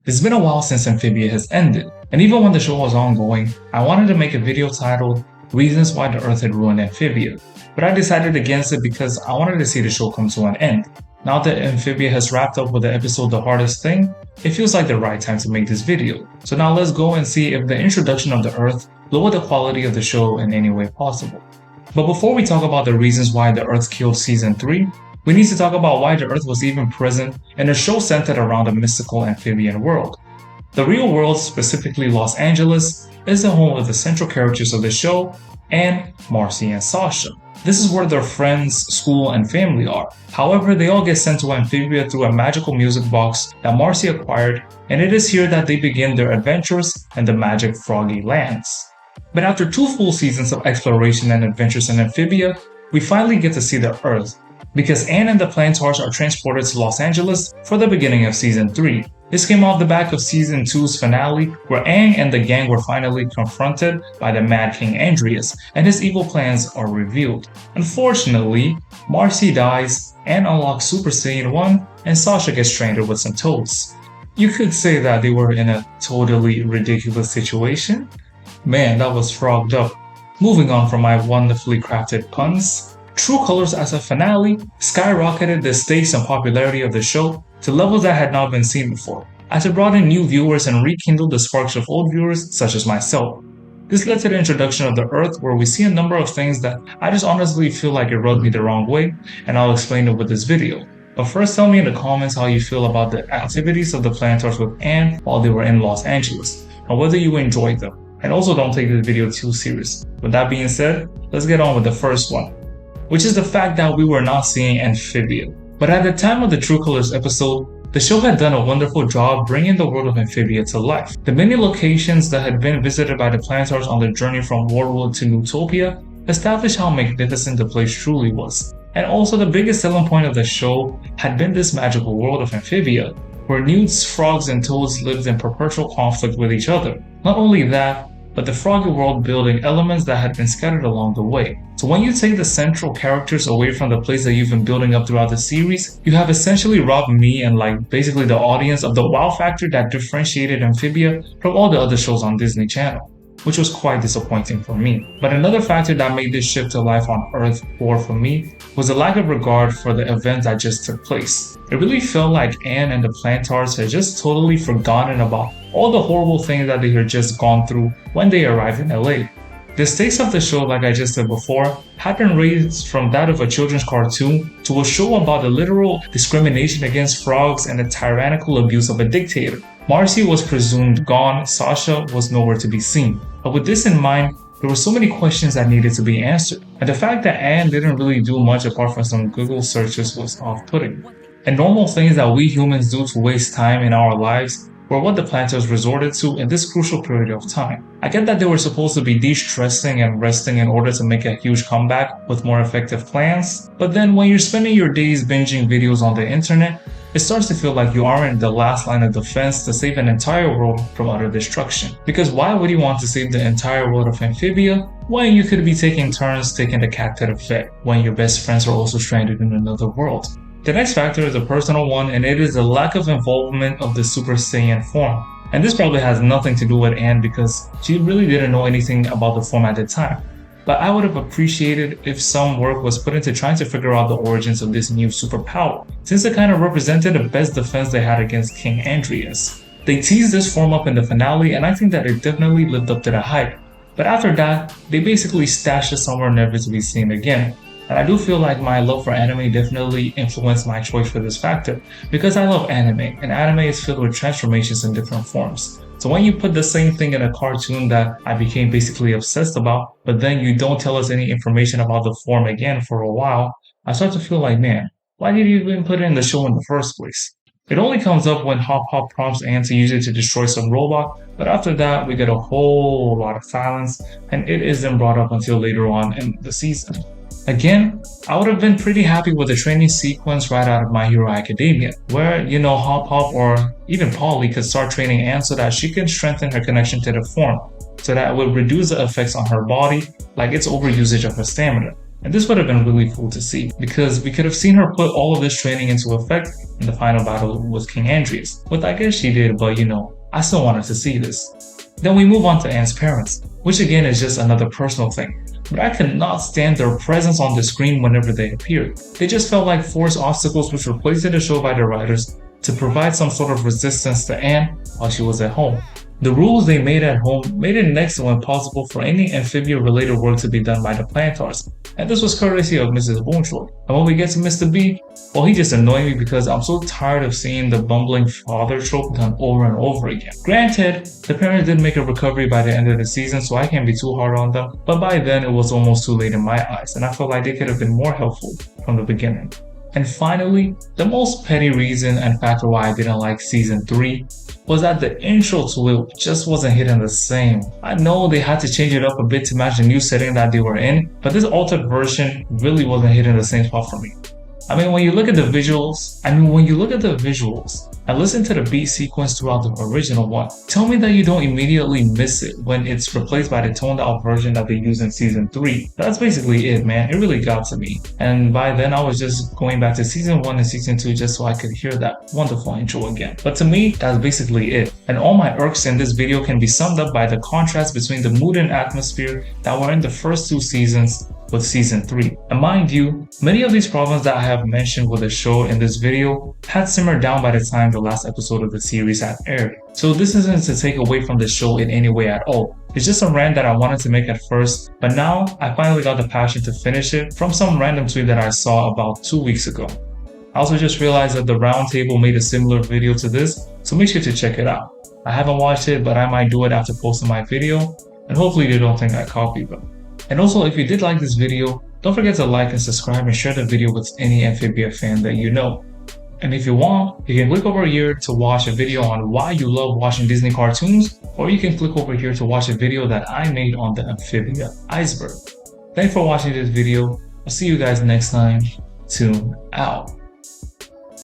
It's been a while since Amphibia has ended, and even when the show was ongoing, I wanted to make a video titled Reasons Why the Earth Had Ruined Amphibia, but I decided against it because I wanted to see the show come to an end. Now that Amphibia has wrapped up with the episode The Hardest Thing, it feels like the right time to make this video. So now let's go and see if the introduction of the Earth lowered the quality of the show in any way possible. But before we talk about the reasons why the Earth killed Season 3, we need to talk about why the Earth was even present in a show centered around a mystical amphibian world. The real world, specifically Los Angeles, is the home of the central characters of the show and Marcy and Sasha. This is where their friends, school, and family are. However, they all get sent to Amphibia through a magical music box that Marcy acquired, and it is here that they begin their adventures in the magic Froggy lands. But after 2 full seasons of exploration and adventures in Amphibia, we finally get to see the Earth, because Anne and the Plantars are transported to Los Angeles for the beginning of Season 3. This came off the back of Season 2's finale, where Aang and the gang were finally confronted by the Mad King Andreas, and his evil plans are revealed. Unfortunately, Marcy dies, Anne unlocks Super Saiyan 1, and Sasha gets stranded with some toads. You could say that they were in a totally ridiculous situation. Man, that was frogged up. Moving on from my wonderfully crafted puns, True Colors as a finale skyrocketed the stakes and popularity of the show to levels that had not been seen before, as it brought in new viewers and rekindled the sparks of old viewers such as myself. This led to the introduction of the Earth, where we see a number of things that I just honestly feel like it rubbed me the wrong way, and I'll explain it with this video. But first, tell me in the comments how you feel about the activities of the Plantars with Anne while they were in Los Angeles, and whether you enjoyed them. And also, don't take this video too serious. With that being said, let's get on with the first one, which is the fact that we were not seeing Amphibia. But at the time of the True Colors episode, the show had done a wonderful job bringing the world of Amphibia to life. The many locations that had been visited by the Plantars on their journey from Warworld to Newtopia established how magnificent the place truly was. And also, the biggest selling point of the show had been this magical world of Amphibia, where newts, frogs, and toads lived in perpetual conflict with each other. Not only that, but the Froggy world building elements that had been scattered along the way. So when you take the central characters away from the place that you've been building up throughout the series, you have essentially robbed me and basically the audience of the wow factor that differentiated Amphibia from all the other shows on Disney Channel, which was quite disappointing for me. But another factor that made this shift to life on Earth poor for me was the lack of regard for the events that just took place. It really felt like Anne and the Plantars had just totally forgotten about all the horrible things that they had just gone through when they arrived in LA. The stakes of the show, like I just said before, had been raised from that of a children's cartoon to a show about the literal discrimination against frogs and the tyrannical abuse of a dictator. Marcy was presumed gone, Sasha was nowhere to be seen. But with this in mind, there were so many questions that needed to be answered, and the fact that Anne didn't really do much apart from some Google searches was off-putting. And normal things that we humans do to waste time in our lives were what the Plantars resorted to in this crucial period of time. I get that they were supposed to be de-stressing and resting in order to make a huge comeback with more effective plans, but then when you're spending your days binging videos on the internet, it starts to feel like you aren't the last line of defense to save an entire world from utter destruction. Because why would you want to save the entire world of Amphibia when you could be taking turns taking the cat to the vet when your best friends are also stranded in another world? The next factor is a personal one, and it is the lack of involvement of the Super Saiyan form. And this probably has nothing to do with Anne because she really didn't know anything about the form at the time. But I would have appreciated if some work was put into trying to figure out the origins of this new superpower, since it kind of represented the best defense they had against King Andreas. They teased this form up in the finale, and I think that it definitely lived up to the hype. But after that, they basically stashed it somewhere never to be seen again. And I do feel like my love for anime definitely influenced my choice for this factor, because I love anime, and anime is filled with transformations in different forms. So when you put the same thing in a cartoon that I became basically obsessed about, but then you don't tell us any information about the form again for a while, I start to feel like, man, why did you even put it in the show in the first place? It only comes up when Hop Hop prompts Anne to use it to destroy some robot, but after that we get a whole lot of silence, and it isn't brought up until later on in the season. Again, I would have been pretty happy with the training sequence right out of My Hero Academia, where, Hop Hop or even Polly could start training Anne so that she can strengthen her connection to the form, so that it would reduce the effects on her body, like its overusage of her stamina. And this would have been really cool to see, because we could have seen her put all of this training into effect in the final battle with King Andreas. Which I guess she did, but I still wanted to see this. Then we move on to Anne's parents, which again is just another personal thing. But I could not stand their presence on the screen whenever they appeared. They just felt like forced obstacles which were placed in the show by the writers to provide some sort of resistance to Anne while she was at home. The rules they made at home made it next to impossible for any amphibia-related work to be done by the plantars, and this was courtesy of Mrs. Boonshore. And when we get to Mr. B, well, he just annoyed me because I'm so tired of seeing the bumbling father trope done over and over again. Granted, the parents did make a recovery by the end of the season, so I can't be too hard on them, but by then it was almost too late in my eyes, and I felt like they could have been more helpful from the beginning. And finally, the most petty reason and factor why I didn't like season 3 was that the intro to it just wasn't hitting the same. I know they had to change it up a bit to match the new setting that they were in, but this altered version really wasn't hitting the same spot for me. When you look at the visuals, and listen to the beat sequence throughout the original one, tell me that you don't immediately miss it when it's replaced by the toned out version that they used in season 3. That's basically it, man. It really got to me. And by then I was just going back to season 1 and season 2 just so I could hear that wonderful intro again. But to me, that's basically it. And all my irks in this video can be summed up by the contrast between the mood and atmosphere that were in the first 2 seasons with season 3. And mind you, many of these problems that I have mentioned with the show in this video had simmered down by the time the last episode of the series had aired. So this isn't to take away from the show in any way at all. It's just a rant that I wanted to make at first, but now I finally got the passion to finish it from some random tweet that I saw about 2 weeks ago. I also just realized that the Roundtable made a similar video to this, so make sure to check it out. I haven't watched it, but I might do it after posting my video, and hopefully they don't think I copied them. And also, if you did like this video, don't forget to like and subscribe and share the video with any Amphibia fan that you know. And if you want, you can click over here to watch a video on why you love watching Disney cartoons, or you can click over here to watch a video that I made on the Amphibia iceberg. Thanks for watching this video. I'll see you guys next time. Tune out.